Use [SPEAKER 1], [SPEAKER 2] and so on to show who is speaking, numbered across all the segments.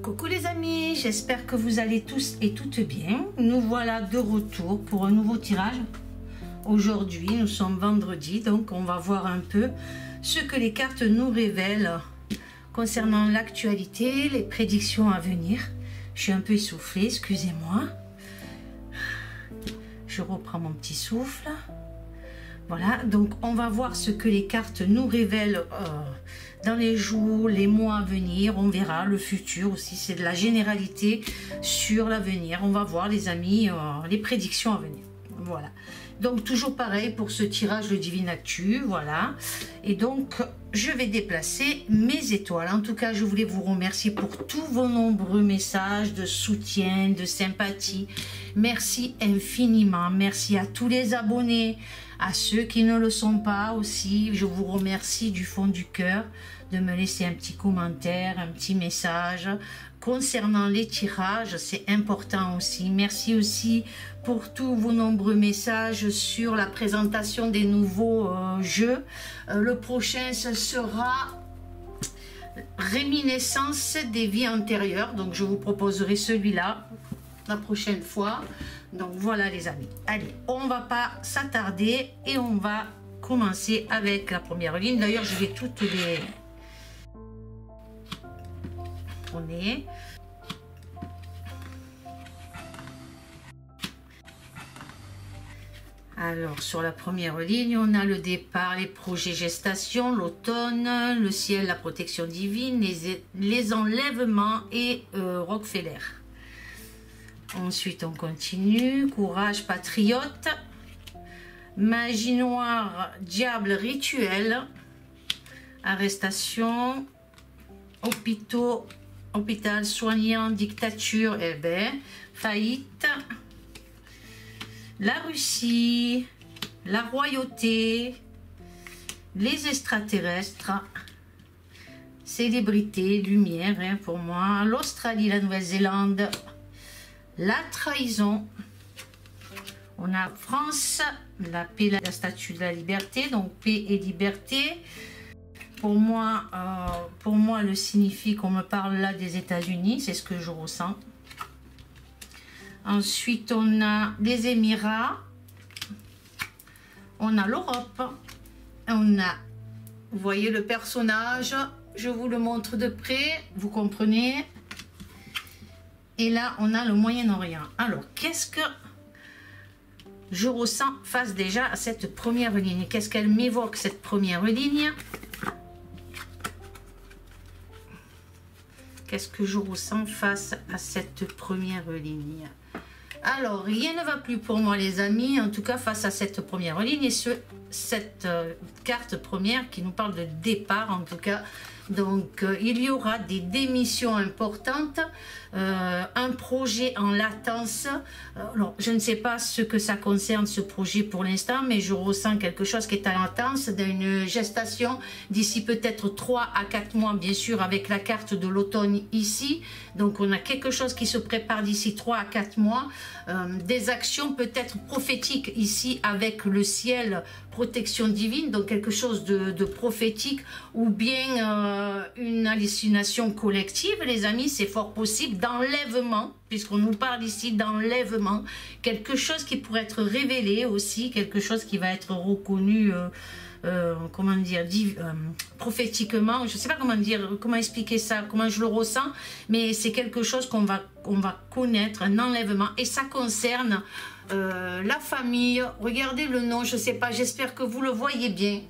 [SPEAKER 1] Coucou les amis, j'espère que vous allez tous et toutes bien. Nous voilà de retour pour un nouveau tirage. Aujourd'hui, nous sommes vendredi, donc on va voir un peu ce que les cartes nous révèlent concernant l'actualité, les prédictions à venir. Je suis un peu essoufflée, excusez-moi. Je reprends mon petit souffle. Voilà, donc on va voir ce que les cartes nous révèlent dans les jours, les mois à venir. On verra le futur aussi, c'est de la généralité sur l'avenir. On va voir les amis, les prédictions à venir. Voilà, donc toujours pareil pour ce tirage de Divine Actu, voilà. Et donc je vais déplacer mes étoiles. En tout cas, je voulais vous remercier pour tous vos nombreux messages de soutien, de sympathie. Merci infiniment, merci à tous les abonnés, à ceux qui ne le sont pas aussi. Je vous remercie du fond du cœur de me laisser un petit commentaire, un petit message concernant les tirages, c'est important aussi. Merci aussi pour tous vos nombreux messages sur la présentation des nouveaux jeux. Le prochain, ce sera Réminiscence des vies antérieures, donc je vous proposerai celui-là la prochaine fois. Donc voilà les amis, allez, on va pas s'attarder et on va commencer avec la première ligne. D'ailleurs, je vais toutes les tourner. Alors sur la première ligne, on a le départ, les projets gestation, l'automne, le ciel, la protection divine, les enlèvements et Rockefeller. Ensuite, on continue. Courage, patriote. Magie noire, diable, rituel. Arrestation. Hôpitaux, hôpital, soignant, dictature, eh ben, faillite. La Russie. La royauté. Les extraterrestres. Célébrité, lumière, hein, pour moi. L'Australie, la Nouvelle-Zélande. La trahison, on a France, la paix, la statue de la liberté, donc paix et liberté. Pour moi, le signifie qu'on me parle là des États-Unis, c'est ce que je ressens. Ensuite, on a les Émirats, on a l'Europe, on a, vous voyez le personnage, je vous le montre de près, vous comprenez. Et là, on a le Moyen-Orient. Alors, qu'est-ce que je ressens face déjà à cette première ligne? Qu'est-ce qu'elle m'évoque, cette première ligne? Qu'est-ce que je ressens face à cette première ligne? Alors, rien ne va plus pour moi, les amis. En tout cas, face à cette première ligne et cette carte première qui nous parle de départ, en tout cas. Donc, il y aura des démissions importantes, un projet en latence. Alors, je ne sais pas ce que ça concerne, ce projet pour l'instant, mais je ressens quelque chose qui est en latence, d'une gestation d'ici peut-être 3 à 4 mois, bien sûr, avec la carte de l'automne ici. Donc, on a quelque chose qui se prépare d'ici 3 à 4 mois. Des actions peut-être prophétiques ici avec le ciel, protection divine, donc quelque chose de prophétique ou bien une hallucination collective, les amis, c'est fort possible, d'enlèvement, puisqu'on nous parle ici d'enlèvement, quelque chose qui pourrait être révélé aussi, quelque chose qui va être reconnu, comment dire, prophétiquement, je ne sais pas comment dire, comment expliquer ça, comment je le ressens, mais c'est quelque chose qu'on va connaître, un enlèvement, et ça concerne la famille. Regardez le nom, je ne sais pas, j'espère que vous le voyez bien.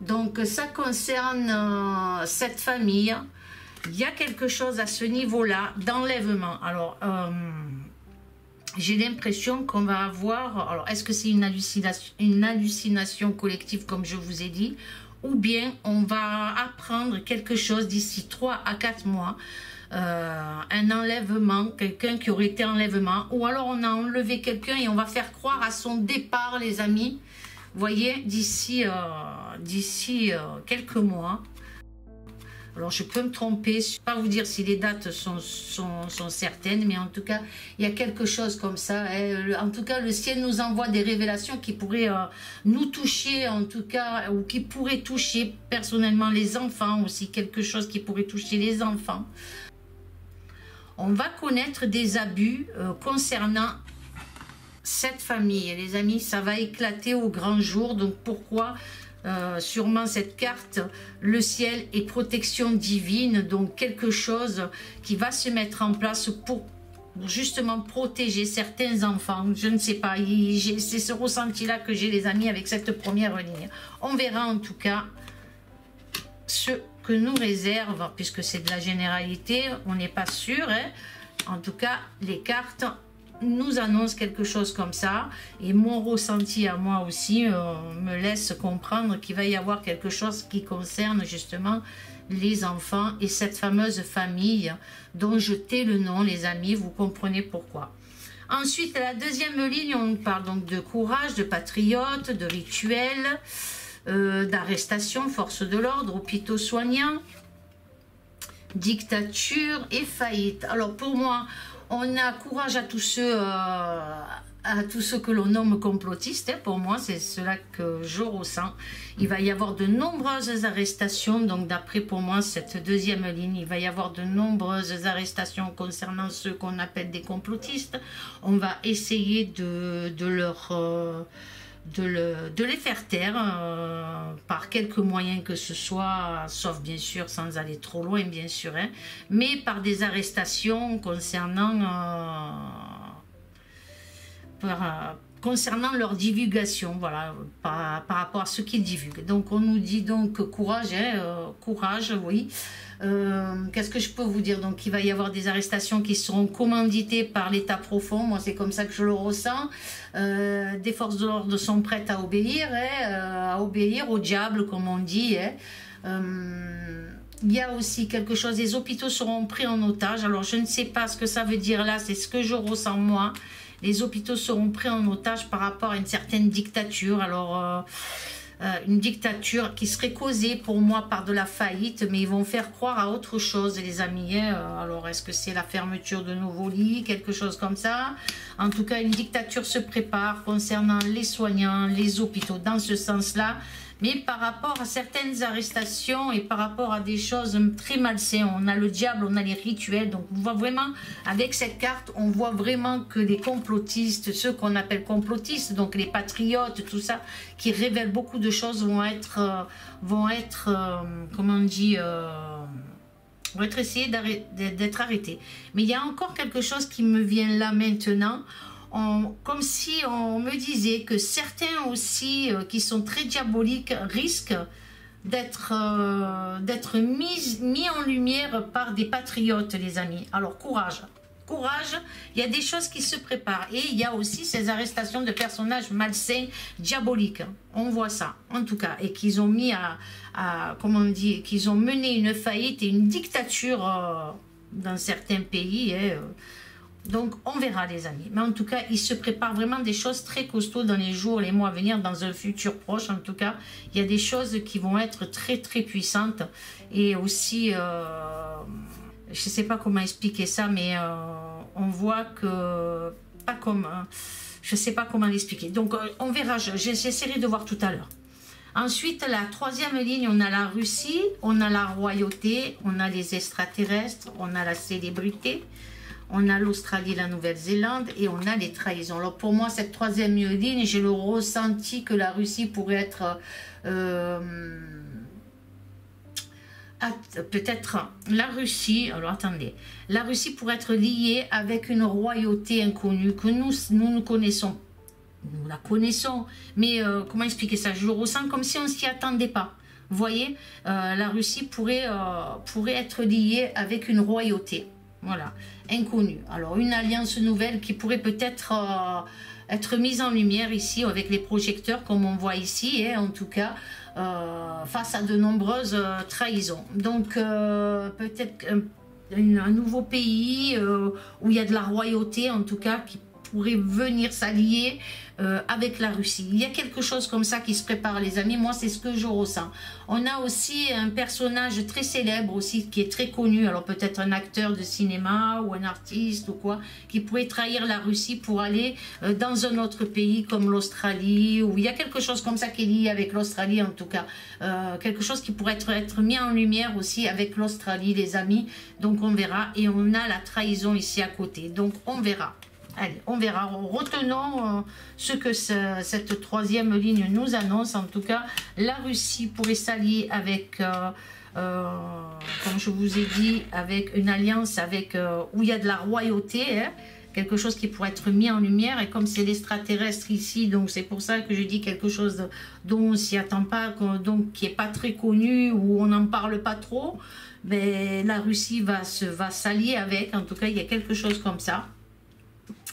[SPEAKER 1] Donc ça concerne cette famille. Il y a quelque chose à ce niveau-là d'enlèvement. Alors, j'ai l'impression qu'on va avoir... Alors, est-ce que c'est une hallucination collective, comme je vous ai dit, ou bien on va apprendre quelque chose d'ici 3 à 4 mois, un enlèvement, quelqu'un qui aurait été enlèvement, ou alors on a enlevé quelqu'un et on va faire croire à son départ, les amis. Vous voyez, d'ici quelques mois. Alors, je peux me tromper, je ne vais pas vous dire si les dates sont certaines, mais en tout cas, il y a quelque chose comme ça. En tout cas, le ciel nous envoie des révélations qui pourraient nous toucher, en tout cas, ou qui pourraient toucher personnellement les enfants aussi, quelque chose qui pourrait toucher les enfants. on va connaître des abus concernant cette famille. Et les amis, ça va éclater au grand jour. Donc pourquoi sûrement cette carte, le ciel et protection divine, donc quelque chose qui va se mettre en place pour justement protéger certains enfants. Je ne sais pas, c'est ce ressenti-là que j'ai, les amis, avec cette première ligne. On verra en tout cas ce que nous réserve, puisque c'est de la généralité, on n'est pas sûr, hein. En tout cas, les cartes nous annonce quelque chose comme ça, et mon ressenti à moi aussi me laisse comprendre qu'il va y avoir quelque chose qui concerne justement les enfants et cette fameuse famille dont je tais le nom, les amis, vous comprenez pourquoi. Ensuite, à la deuxième ligne, on parle donc de courage, de patriote, de rituel, d'arrestation, force de l'ordre, hôpitaux soignants, dictature et faillite. Alors pour moi, on a courage à tous ceux que l'on nomme complotistes. Hein. Pour moi, c'est cela que je ressens. Il va y avoir de nombreuses arrestations. Donc, d'après pour moi, cette deuxième ligne, il va y avoir de nombreuses arrestations concernant ceux qu'on appelle des complotistes. On va essayer de les faire taire par quelques moyens que ce soit, sauf bien sûr sans aller trop loin, bien sûr, hein, mais par des arrestations concernant leur divulgation, voilà, par rapport à ce qu'ils divulguent. Donc on nous dit donc courage, hein, courage, oui. Qu'est-ce que je peux vous dire? Donc il va y avoir des arrestations qui seront commanditées par l'état profond, moi c'est comme ça que je le ressens. Des forces de l'ordre sont prêtes à obéir, hein, à obéir au diable comme on dit, hein. Il y a aussi quelque chose, les hôpitaux seront pris en otage. Alors je ne sais pas ce que ça veut dire là, c'est ce que je ressens moi. Les hôpitaux seront pris en otage par rapport à une certaine dictature. Alors une dictature qui serait causée pour moi par de la faillite, mais ils vont faire croire à autre chose, les amis. Alors est-ce que c'est la fermeture de nouveaux lits, quelque chose comme ça? En tout cas, une dictature se prépare concernant les soignants, les hôpitaux, dans ce sens-là. Mais par rapport à certaines arrestations et par rapport à des choses très malsaines, on a le diable, on a les rituels. Donc on voit vraiment, avec cette carte, on voit vraiment que les complotistes, ceux qu'on appelle complotistes, donc les patriotes, tout ça, qui révèlent beaucoup de choses, vont être comment on dit, vont être essayés d'être arrêtés. Mais il y a encore quelque chose qui me vient là maintenant. Comme si on me disait que certains aussi qui sont très diaboliques risquent d'être mis en lumière par des patriotes, les amis. Alors courage, courage, il y a des choses qui se préparent et il y a aussi ces arrestations de personnages malsains, diaboliques. On voit ça, en tout cas, et qu'ils ont mis comment on dit, qu'ils ont mené une faillite et une dictature dans certains pays. Donc, on verra, les amis. Mais en tout cas, il se prépare vraiment des choses très costauds dans les jours, les mois à venir, dans un futur proche. En tout cas, il y a des choses qui vont être très, très puissantes. Et aussi, je ne sais pas comment expliquer ça, mais on voit que... Pas comme... je ne sais pas comment l'expliquer. Donc, on verra. J'essaierai de voir tout à l'heure. Ensuite, la troisième ligne, on a la Russie, on a la royauté, on a les extraterrestres, on a la célébrité. On a l'Australie, la Nouvelle-Zélande et on a les trahisons. Alors pour moi, cette troisième ligne, j'ai le ressenti que la Russie pourrait être... peut-être la Russie... Alors attendez. La Russie pourrait être liée avec une royauté inconnue que nous connaissons. Nous la connaissons. Mais comment expliquer ça? Je le ressens comme si on ne s'y attendait pas. Vous voyez, la Russie pourrait être liée avec une royauté. Voilà, inconnue. Alors, une alliance nouvelle qui pourrait peut-être être mise en lumière ici avec les projecteurs, comme on voit ici, et en tout cas, face à de nombreuses trahisons. Donc, peut-être un nouveau pays où il y a de la royauté, en tout cas, qui pourrait venir s'allier avec la Russie. Il y a quelque chose comme ça qui se prépare, les amis. Moi, c'est ce que je ressens. On a aussi un personnage très célèbre aussi, qui est très connu. Alors peut-être un acteur de cinéma ou un artiste ou quoi, qui pourrait trahir la Russie pour aller dans un autre pays comme l'Australie. Ou il y a quelque chose comme ça qui est lié avec l'Australie en tout cas. Quelque chose qui pourrait être mis en lumière aussi avec l'Australie, les amis. Donc on verra. Et on a la trahison ici à côté. Donc on verra. Allez, on verra. Retenons ce que cette troisième ligne nous annonce. En tout cas, la Russie pourrait s'allier avec, comme je vous ai dit, avec une alliance avec où il y a de la royauté, hein, quelque chose qui pourrait être mis en lumière. Et comme c'est l'extraterrestre ici, donc c'est pour ça que je dis quelque chose dont on s'y attend pas, donc qui est pas très connu, où on n'en parle pas trop. Mais la Russie va s'allier avec. En tout cas, il y a quelque chose comme ça.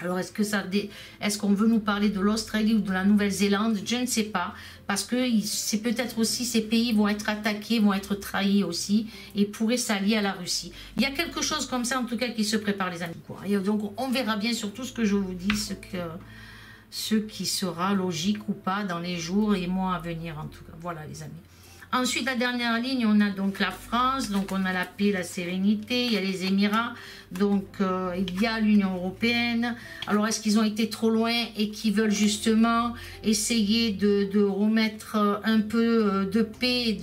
[SPEAKER 1] Alors, est-ce qu'on veut nous parler de l'Australie ou de la Nouvelle-Zélande? Je ne sais pas. Parce que c'est peut-être aussi ces pays vont être attaqués, vont être trahis aussi et pourraient s'allier à la Russie. Il y a quelque chose comme ça en tout cas qui se prépare, les amis. Et donc, on verra bien sur tout ce que je vous dis, ce qui sera logique ou pas dans les jours et mois à venir en tout cas. Voilà, les amis. Ensuite, la dernière ligne, on a donc la France, donc on a la paix, la sérénité, il y a les Émirats, donc il y a l'Union européenne. Alors, est-ce qu'ils ont été trop loin et qu'ils veulent justement essayer de remettre un peu de paix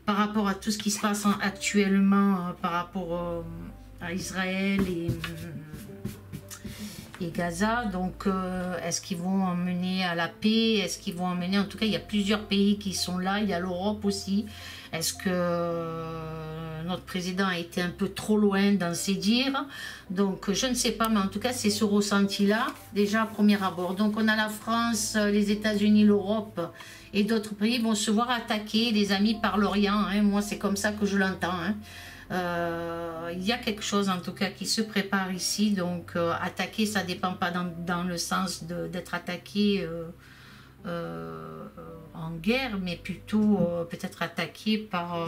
[SPEAKER 1] par rapport à tout ce qui se passe actuellement par rapport à Israël et Gaza, donc est-ce qu'ils vont emmener à la paix, est-ce qu'ils vont emmener, en tout cas il y a plusieurs pays qui sont là, il y a l'Europe aussi, est-ce que notre président a été un peu trop loin dans ses dires, donc je ne sais pas, mais en tout cas c'est ce ressenti là, déjà à premier abord. Donc on a la France, les États-Unis, l'Europe et d'autres pays vont se voir attaquer, les amis, par l'Orient, hein. Moi c'est comme ça que je l'entends, hein. Il y a quelque chose en tout cas qui se prépare ici, donc attaquer, ça dépend pas dans le sens d'être attaqué en guerre, mais plutôt peut-être attaqué par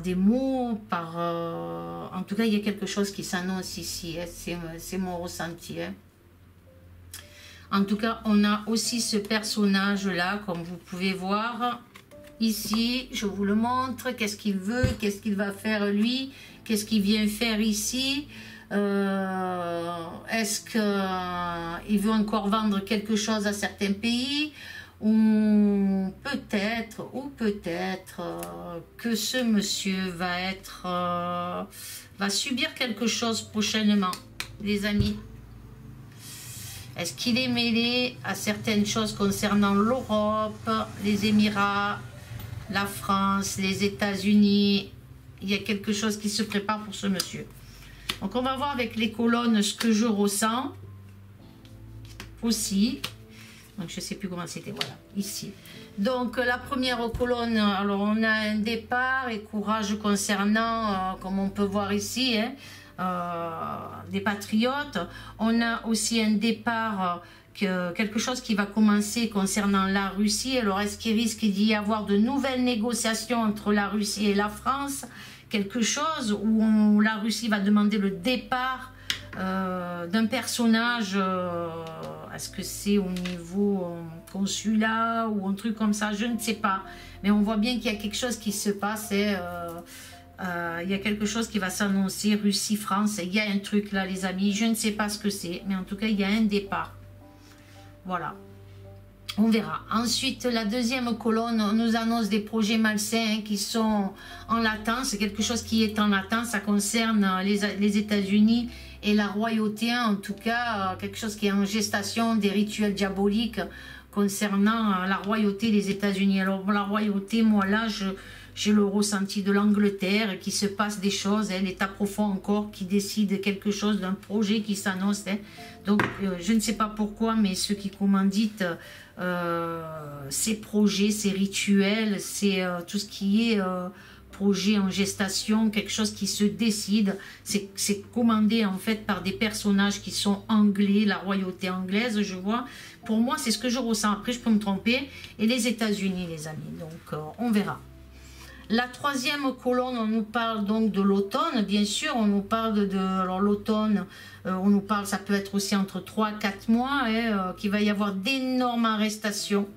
[SPEAKER 1] des mots, en tout cas il y a quelque chose qui s'annonce ici, hein. C'est mon ressenti, hein. En tout cas on a aussi ce personnage là, comme vous pouvez voir ici, je vous le montre. Qu'est-ce qu'il veut, qu'est-ce qu'il va faire lui, qu'est-ce qu'il vient faire ici, est-ce qu'il veut encore vendre quelque chose à certains pays, ou peut-être que ce monsieur va subir quelque chose prochainement, les amis. Est-ce qu'il est mêlé à certaines choses concernant l'Europe, les Émirats, la France, les États-Unis? Il y a quelque chose qui se prépare pour ce monsieur. Donc on va voir avec les colonnes ce que je ressens aussi. Donc je ne sais plus comment c'était, voilà, ici. Donc la première colonne, alors on a un départ et courage concernant, comme on peut voir ici, hein, des patriotes. On a aussi un départ, quelque chose qui va commencer concernant la Russie. Alors est-ce qu'il risque d'y avoir de nouvelles négociations entre la Russie et la France? Quelque chose où la Russie va demander le départ d'un personnage, est-ce que c'est au niveau consulat ou un truc comme ça, je ne sais pas, mais on voit bien qu'il y a quelque chose qui se passe, et il y a quelque chose qui va s'annoncer, Russie-France, il y a un truc là les amis, je ne sais pas ce que c'est, mais en tout cas il y a un départ, voilà. On verra. Ensuite, la deuxième colonne nous annonce des projets malsains qui sont en latence. C'est quelque chose qui est en latence. Ça concerne les États-Unis et la royauté. En tout cas, quelque chose qui est en gestation, des rituels diaboliques concernant la royauté des États-Unis. Alors, la royauté, moi là, j'ai le ressenti de l'Angleterre, qui se passe des choses, hein, l'État profond encore, qui décide quelque chose d'un projet qui s'annonce. Hein. Donc, je ne sais pas pourquoi, mais ceux qui commanditent ces projets, ces rituels, c'est tout ce qui est projet en gestation, quelque chose qui se décide. C'est commandé en fait par des personnages qui sont anglais, la royauté anglaise, je vois. Pour moi, c'est ce que je ressens. Après, je peux me tromper. Et les États-Unis, les amis. Donc, on verra. La troisième colonne, on nous parle donc de l'automne, bien sûr, on nous parle alors l'automne, on nous parle, ça peut être aussi entre 3 et 4 mois, qu'il va y avoir d'énormes arrestations,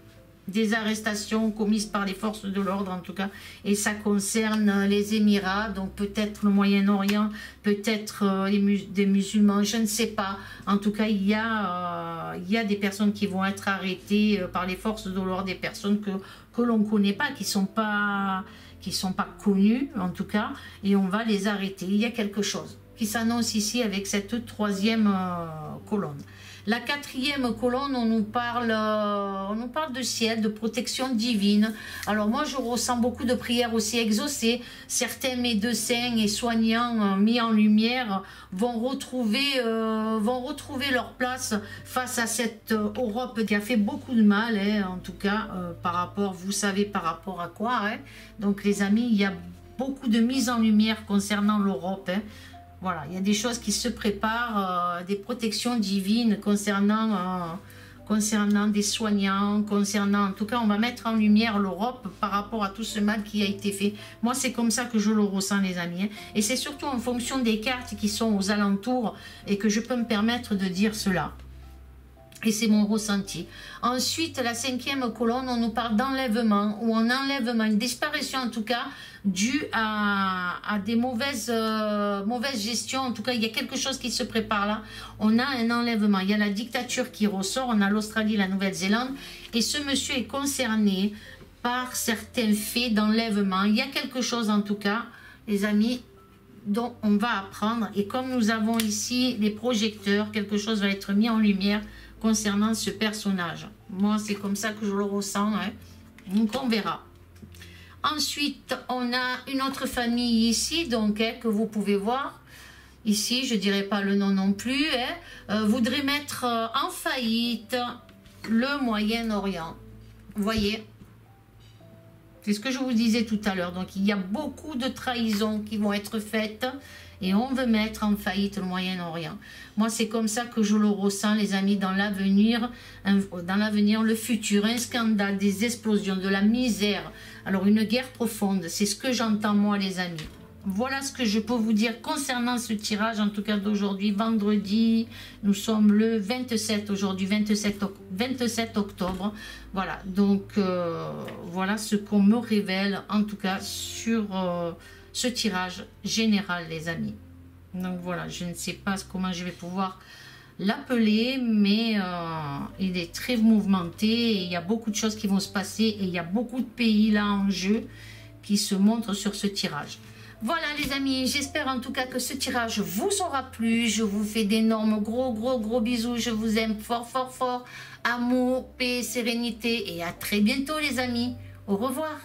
[SPEAKER 1] des arrestations commises par les forces de l'ordre en tout cas, et ça concerne les Émirats, donc peut-être le Moyen-Orient, peut-être des musulmans, je ne sais pas. En tout cas, il y a des personnes qui vont être arrêtées par les forces de l'ordre, des personnes que l'on ne connaît pas, qui sont pas connues en tout cas, et on va les arrêter. Il y a quelque chose qui s'annonce ici avec cette troisième colonne. La quatrième colonne, on nous parle de ciel, de protection divine. Alors moi, je ressens beaucoup de prières aussi exaucées. Certains médecins et soignants mis en lumière vont retrouver leur place face à cette Europe qui a fait beaucoup de mal, en tout cas, par rapport, vous savez par rapport à quoi. Donc les amis, il y a beaucoup de mise en lumière concernant l'Europe. Voilà, il y a des choses qui se préparent, des protections divines concernant des soignants, en tout cas, on va mettre en lumière l'Europe par rapport à tout ce mal qui a été fait. Moi, c'est comme ça que je le ressens, les amis. Et c'est surtout en fonction des cartes qui sont aux alentours et que je peux me permettre de dire cela. Et c'est mon ressenti. Ensuite, la cinquième colonne, on nous parle d'enlèvement, ou un enlèvement, une disparition en tout cas, due à des mauvaises gestions. En tout cas, il y a quelque chose qui se prépare là. On a un enlèvement. Il y a la dictature qui ressort. On a l'Australie, la Nouvelle-Zélande. Et ce monsieur est concerné par certains faits d'enlèvement. Il y a quelque chose en tout cas, les amis, dont on va apprendre. Et comme nous avons ici les projecteurs, quelque chose va être mis en lumière concernant ce personnage. Moi, c'est comme ça que je le ressens. Donc, on verra. Ensuite, on a une autre famille ici, donc, que vous pouvez voir. Ici, je ne dirai pas le nom non plus. Voudrait mettre en faillite le Moyen-Orient. Vous voyez? C'est ce que je vous disais tout à l'heure. Donc, il y a beaucoup de trahisons qui vont être faites. Et on veut mettre en faillite le Moyen-Orient. Moi, c'est comme ça que je le ressens, les amis, dans l'avenir, le futur, un scandale, des explosions, de la misère. Alors, une guerre profonde, c'est ce que j'entends, moi, les amis. Voilà ce que je peux vous dire concernant ce tirage, en tout cas d'aujourd'hui, vendredi. Nous sommes le 27, aujourd'hui, 27 octobre. Voilà, donc, voilà ce qu'on me révèle, en tout cas, sur... ce tirage général, les amis. Donc voilà, je ne sais pas comment je vais pouvoir l'appeler, mais il est très mouvementé et il y a beaucoup de choses qui vont se passer et il y a beaucoup de pays là en jeu qui se montrent sur ce tirage. Voilà les amis, j'espère en tout cas que ce tirage vous aura plu. Je vous fais d'énormes gros bisous, je vous aime fort. Amour, paix, sérénité et à très bientôt les amis. Au revoir.